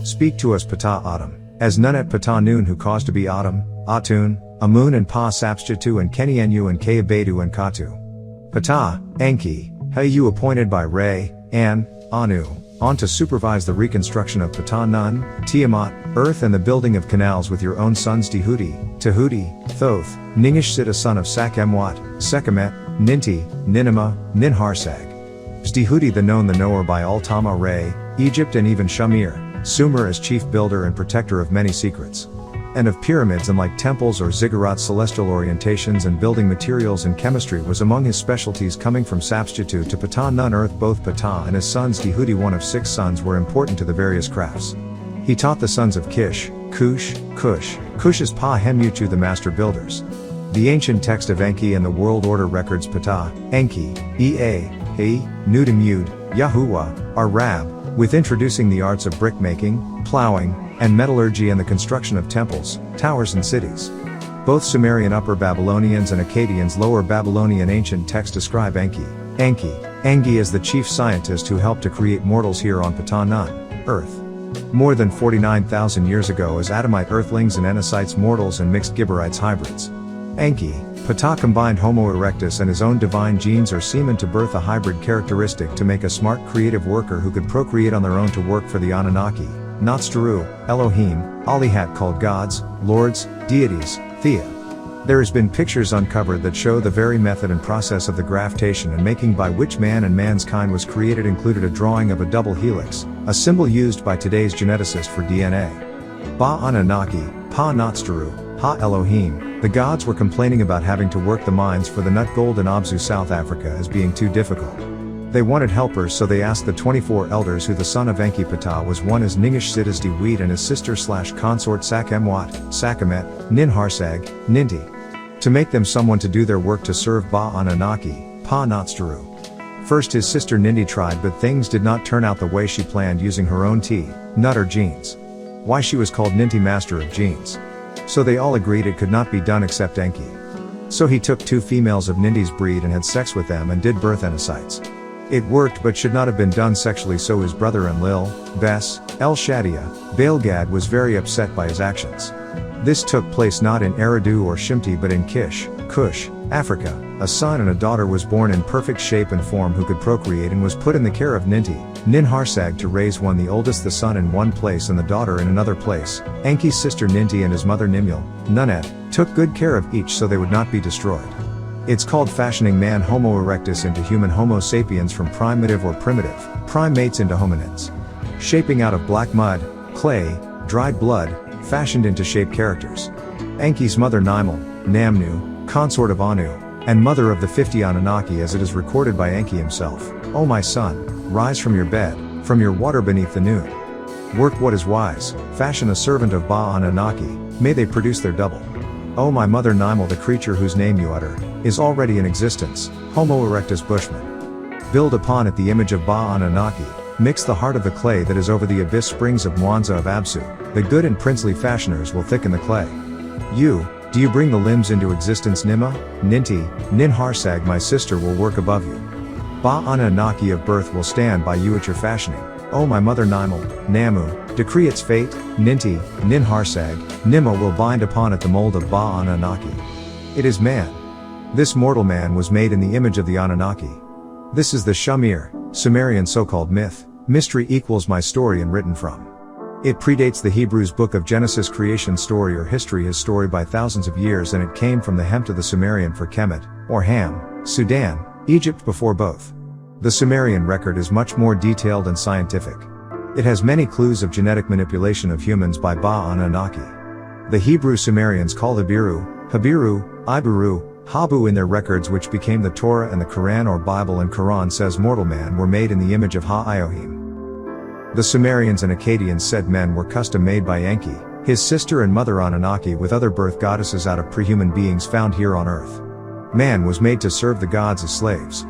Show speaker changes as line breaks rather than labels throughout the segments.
Speak to us Ptah Atum, as Nunet Ptah Nun who caused to be Atum, Atun, Amun and Pa Sapschitu and Kenienu and Kaabadu and Katu. Ptah, Enki, you appointed by Re, An, Anu, on to supervise the reconstruction of Ptah Nun, Tiamat, Earth and the building of canals with your own sons Tehuti, Thoth, Ningishsita son of Sakemwat, Sekemet, Ninti, Ninima, Ninharsag. Tehuti the knower by Ultama Re, Egypt and even Shamir, Sumer as chief builder and protector of many secrets. And of pyramids and like temples or ziggurats celestial orientations and building materials and chemistry was among his specialties coming from Sapschitu to Ptah Nun earth both Ptah and his sons Tehuti one of 6 sons were important to the various crafts. He taught the sons of Kish, Cush's Pa Hemuchu the master builders. The ancient text of Enki and the world order records Ptah, Enki, Ea, Nudimud, Yahuwah, are Rab, with introducing the arts of brickmaking, plowing, and metallurgy and the construction of temples, towers and cities. Both Sumerian Upper Babylonians and Akkadians Lower Babylonian ancient texts describe Enki as the chief scientist who helped to create mortals here on Ptah Nun, Earth. More than 49,000 years ago as Adamite earthlings and Ennosites mortals and mixed Gibberites hybrids. Enki, Ptah combined Homo erectus and his own divine genes or semen to birth a hybrid characteristic to make a smart creative worker who could procreate on their own to work for the Anunnaki, Natstaru, Elohim, Alihat called gods, lords, deities, Thea. There has been pictures uncovered that show the very method and process of the graftation and making by which man and man's kind was created included a drawing of a double helix, a symbol used by today's geneticists for DNA. Ba Anunnaki, Pa Natstaru, Ha Elohim, the gods were complaining about having to work the mines for the nut gold in Abzu South Africa as being too difficult. They wanted helpers so they asked the 24 elders who the son of Enki Ptah was one as Ningishsita Weed and his sister/consort Sakemwat, Sakemet, Ninharsag, Ninti. To make them someone to do their work to serve Ba Anunnaki, Pa Natstaru. First his sister Ninti tried but things did not turn out the way she planned using her own nut or genes. Why she was called Ninti Master of Genes. So they all agreed it could not be done except Enki. So he took 2 females of Ninti's breed and had sex with them and did birth Ennosites. It worked but should not have been done sexually so his brother Enlil, Bes, El Shadia, Baelgad was very upset by his actions. This took place not in Eridu or Shimti but in Kish, Cush, Africa. A son and a daughter was born in perfect shape and form who could procreate and was put in the care of Ninti, Ninharsag to raise one the oldest the son in one place and the daughter in another place. Enki's sister Ninti and his mother Nimul, Nunet, took good care of each so they would not be destroyed. It's called fashioning man Homo erectus into human Homo sapiens from primitive or primitive, primates into hominids. Shaping out of black mud, clay, dried blood, fashioned into shape characters. Enki's mother Nimul, Namnu, consort of Anu, and mother of the 50 Anunnaki as it is recorded by Enki himself. O my son, rise from your bed, from your water beneath the noon. Work what is wise, fashion a servant of Ba Anunnaki, may they produce their double. O my mother Nimul the creature whose name you utter, is already in existence, Homo erectus Bushman. Build upon it the image of Ba Anunnaki, mix the heart of the clay that is over the abyss springs of Mwanza of Absu, the good and princely fashioners will thicken the clay. Do you bring the limbs into existence Nima, Ninti, Ninharsag my sister will work above you. Ba Anunnaki of birth will stand by you at your fashioning. O my mother Nimul, Namu, decree its fate, Ninti, Ninharsag, Nima will bind upon it the mold of Ba Anunnaki. It is man. This mortal man was made in the image of the Anunnaki. This is the Shamir, Sumerian so-called myth, mystery equals my story and written from. It predates the Hebrews book of Genesis creation story or history his story by thousands of years and it came from the Hemp of the Sumerian for Kemet, or Ham, Sudan, Egypt before both. The Sumerian record is much more detailed and scientific. It has many clues of genetic manipulation of humans by Ba Anunnaki. The Hebrew Sumerians call Habiru, Iburu, Habu in their records which became the Torah and the Quran or Bible and Quran says mortal man were made in the image of Ha-Elohim. The Sumerians and Akkadians said men were custom made by Enki, his sister and mother Anunnaki with other birth goddesses out of prehuman beings found here on earth. Man was made to serve the gods as slaves.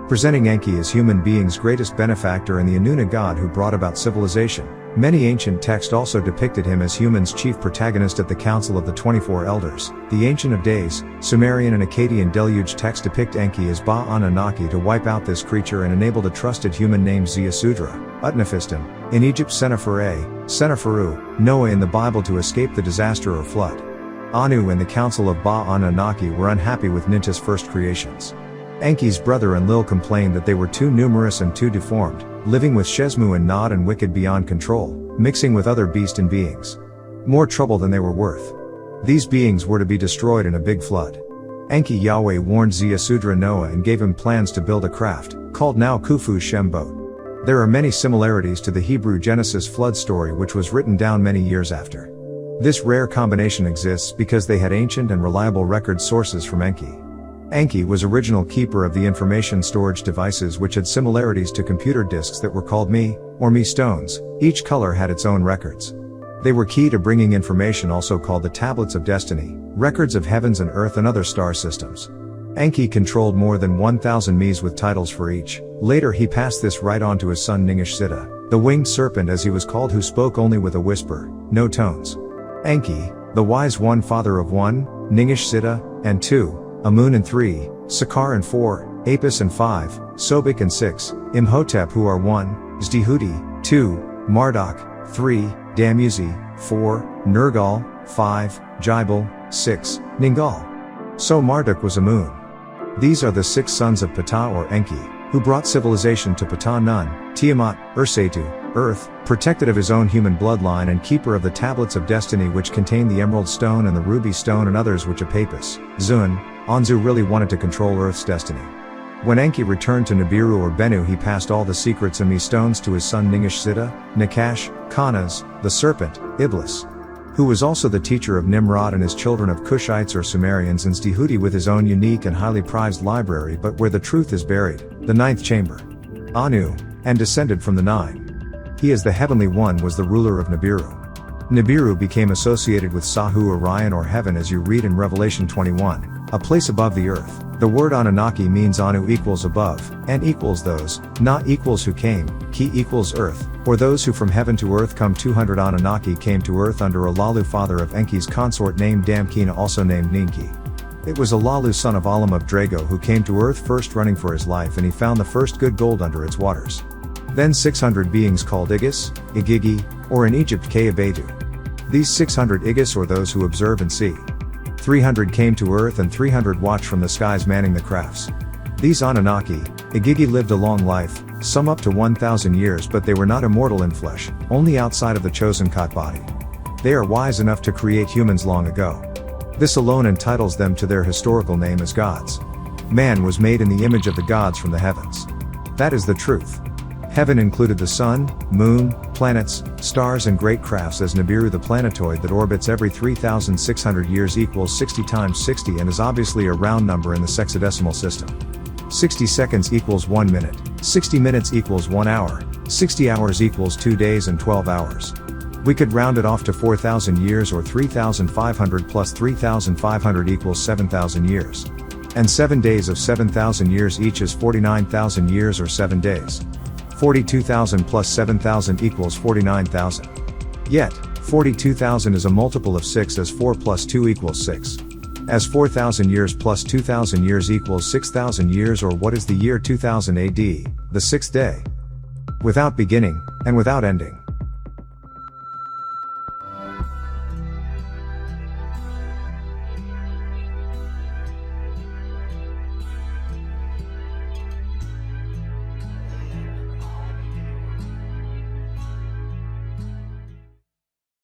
Presenting Enki as human beings' greatest benefactor and the Anuna god who brought about civilization, Many ancient texts also depicted him as human's chief protagonist at the Council of the 24 Elders. The Ancient of Days, Sumerian and Akkadian deluge texts depict Enki as Ba-Anunnaki to wipe out this creature and enabled a trusted human named Ziusudra, Utnapishtim, in Egypt Senneferu, Noah in the Bible to escape the disaster or flood. Anu and the Council of Ba-Anunnaki were unhappy with Ninta's first creations. Enki's brother Enlil complained that they were too numerous and too deformed, living with Shesmu and Nod and wicked beyond control, mixing with other beast and beings. More trouble than they were worth. These beings were to be destroyed in a big flood. Enki Yahweh warned Ziusudra Noah and gave him plans to build a craft, called now Khufu Shem boat. There are many similarities to the Hebrew Genesis flood story which was written down many years after. This rare combination exists because they had ancient and reliable record sources from Enki. Enki was original keeper of the information storage devices which had similarities to computer disks that were called Mi stones. Each color had its own records. They were key to bringing information also called the Tablets of Destiny, records of heavens and earth and other star systems. Enki controlled more than 1,000 Mis with titles for each. Later he passed this right on to his son Ningish-Sitta, the winged serpent as he was called, who spoke only with a whisper, no tones. Enki, the wise one, father of 1, Ningish-Sitta, and 2, Amun and 3, Sakar and 4, Apis and 5, Sobek and 6, Imhotep who are 1, Zdihudi, 2, Marduk, 3, Damuzi, 4, Nergal, 5, Jibal, 6, Ningal. So Marduk was Amun. These are the 6 sons of Ptah or Enki, who brought civilization to Ptah Nun, Tiamat, Ursetu, Earth, protected of his own human bloodline and keeper of the Tablets of Destiny which contain the Emerald Stone and the Ruby Stone and others which Apapus, Zun, Anzu really wanted to control Earth's destiny. When Enki returned to Nibiru or Bennu he passed all the secrets and Mi stones to his son Ningish-Sitta, Nakash, Kanas, the serpent, Iblis, who was also the teacher of Nimrod and his children of Cushites or Sumerians, and Zdihudi with his own unique and highly prized library but where the truth is buried, the 9th chamber. Anu, and descended from the 9. He as the heavenly one was the ruler of Nibiru. Nibiru became associated with Sahu Orion or heaven as you read in Revelation 21. A place above the earth. The word Anunnaki means Anu equals above, and equals those, not equals who came, Ki equals earth, or those who from heaven to earth come. 200 Anunnaki came to earth under Alalu, father of Enki's consort named Damkina, also named Ninki. It was Alalu, son of Alam of Drago, who came to earth first running for his life, and he found the first good gold under its waters. Then 600 beings called Igis, Igigi, or in Egypt Kayabetu. These 600 Igis or those who observe and see. 300 came to earth and 300 watched from the skies manning the crafts. These Anunnaki, Igigi, lived a long life, some up to 1,000 years, but they were not immortal in flesh, only outside of the chosen Khat body. They are wise enough to create humans long ago. This alone entitles them to their historical name as gods. Man was made in the image of the gods from the heavens. That is the truth. Heaven included the sun, moon, planets, stars and great crafts as Nibiru, the planetoid that orbits every 3,600 years equals 60 times 60 and is obviously a round number in the sexagesimal system. 60 seconds equals 1 minute, 60 minutes equals 1 hour, 60 hours equals 2 days and 12 hours. We could round it off to 4,000 years or 3,500 plus 3,500 equals 7,000 years. And 7 days of 7,000 years each is 49,000 years or 7 days. 42,000 plus 7,000 equals 49,000. Yet, 42,000 is a multiple of 6 as 4 plus 2 equals 6. As 4,000 years plus 2,000 years equals 6,000 years, or what is the year 2000 AD, the 6th day? Without beginning, and without ending.